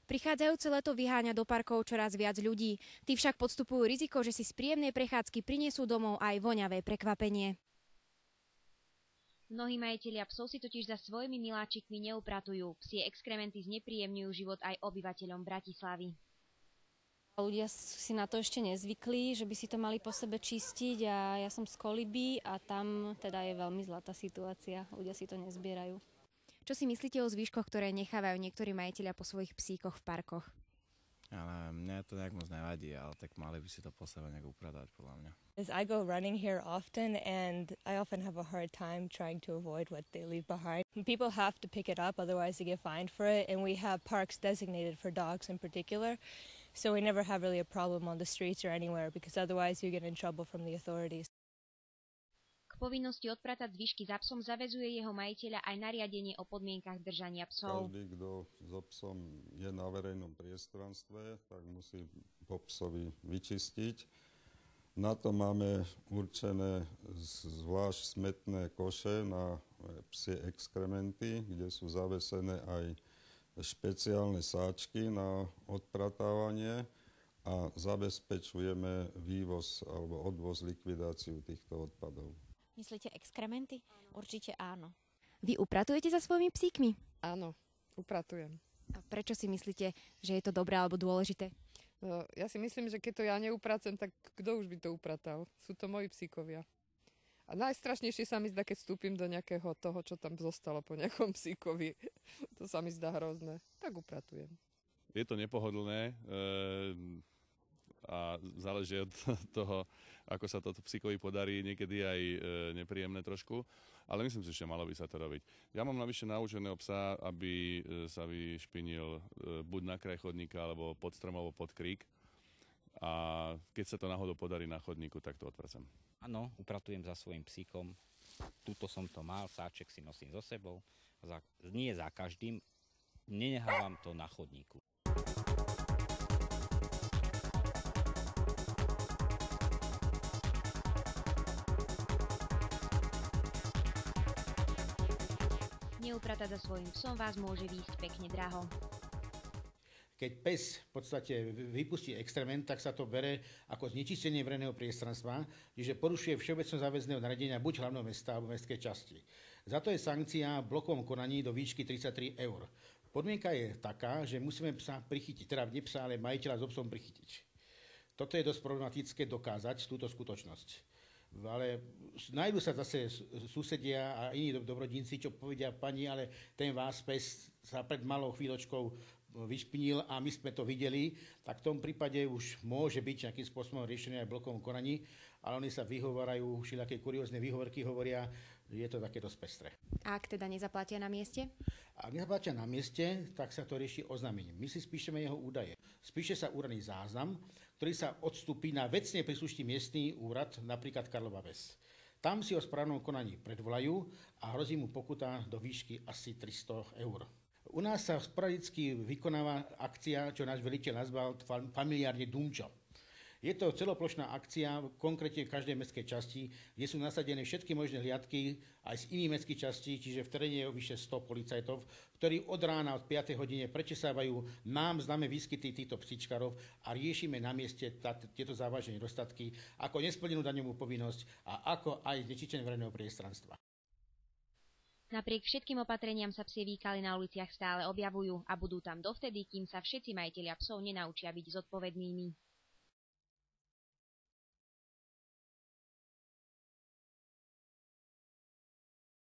Prichádzajúce leto vyháňa do parkov čoraz viac ľudí. Tí však podstupujú riziko, že si z príjemnej prechádzky prinesú domov aj voňavé prekvapenie. Mnohí majitelia psov si totiž za svojimi miláčikmi neupratujú. Psie exkrementy znepríjemňujú život aj obyvateľom Bratislavy. Ľudia si na to ešte nezvykli, že by si to mali po sebe čistiť a ja som z Koliby a tam teda je veľmi zlá tá situácia. Ľudia si to nezbierajú. Čo si myslíte o zvyškoch, ktoré nechávajú niektorí majitelia po svojich psíkoch v parkoch? Ale mne to nejak moc nevadí, ale tak mali by si to po sebe nejak upratať, podľa mňa. I go running here often and I often have a hard time trying to avoid what they leave behind. People have to pick it up, otherwise they get fined for it, and we have parks designated for dogs in particular, so we never have really a problem on the streets or anywhere because otherwise you get in trouble from the authorities. K povinnosti odpratať zvyšky za psom zaväzuje jeho majiteľa aj nariadenie o podmienkach držania psov. Každý, kto so psom je na verejnom priestranstve, tak musí po psovi vyčistiť. Na to máme určené zvlášť smetné koše na psie exkrementy, kde sú zavesené aj špeciálne sáčky na odpratávanie a zabezpečujeme vývoz alebo odvoz, likvidáciu týchto odpadov. Myslíte exkrementy? Určite áno. Vy upratujete za svojimi psíkmi? Áno, upratujem. A prečo si myslíte, že je to dobré alebo dôležité? Ja si myslím, že keď to ja neupracujem, tak kto už by to upratal? Sú to moji psíkovia. A najstrašnejšie sa mi zdá, keď vstúpim do nejakého toho, čo tam zostalo po nejakom psíkovi. To sa mi zdá hrozné. Tak upratujem. Je to nepohodlné a záleží od toho, ako sa to psíkovi podarí, niekedy aj nepríjemné trošku, ale myslím si, že malo by sa to robiť. Ja mám navyše naučeného psa, aby sa vyšpinil buď na kraj chodníka, alebo pod strom, alebo pod krík, a keď sa to náhodou podarí na chodníku, tak to odpracem. Áno, upratujem za svojím psíkom. Tuto som to mal, sáček si nosím so sebou. Nie za každým, nenechávam to na chodníku. Neupratať za svojím psom vás môže výjsť pekne draho. Keď pes v podstate vypustí exkrement, tak sa to bere ako znečistenie verejného priestranstva, čiže porušuje všeobecne záväzného nariadenia buď hlavného mesta alebo mestskej časti. Za to je sankcia v blokovom konaní do výšky 33 eur. Podmienka je taká, že musíme psa prichytiť, teda nie psa, ale majiteľa so psom prichytiť. Toto je dosť problematické dokázať, túto skutočnosť. Ale nájdu sa zase susedia a iní dobrodinci, čo povedia: pani, ale ten váš pes sa pred malou chvíľočkou vyšpinil a my sme to videli, tak v tom prípade už môže byť nejakým spôsobom riešené aj v blokovom konaní, ale oni sa vyhovárajú, všelijaké kuriózne výhovorky hovoria, že je to také dosť pestré. A ak teda nezaplatia na mieste? Ak nezaplatia na mieste, tak sa to rieši oznámením. My si spíšeme jeho údaje. Spíše sa úradný záznam, ktorý sa odstupí na vecne príslušný miestny úrad, napríklad Karlova Ves. Tam si o správnom konaní predvolajú a hrozí mu pokuta do výšky asi 300 eur. U nás sa sporadicky vykonáva akcia, čo náš veliteľ nazval familiárne Dumčo. Je to celoplošná akcia, konkrétne v každej mestskej časti, kde sú nasadené všetky možné hliadky aj z iných mestských častí, čiže v teréne je vyše 100 policajtov, ktorí od rána od 5. hodine prečesávajú nám známe výskyty týchto psíčkarov a riešime na mieste tieto závažné nedostatky, ako nesplnenú daňovú povinnosť a ako aj znečistenie verejného priestranstva. Napriek všetkým opatreniam sa psie výkaly na uliciach stále objavujú a budú tam dovtedy, kým sa všetci majitelia psov nenaučia byť zodpovednými.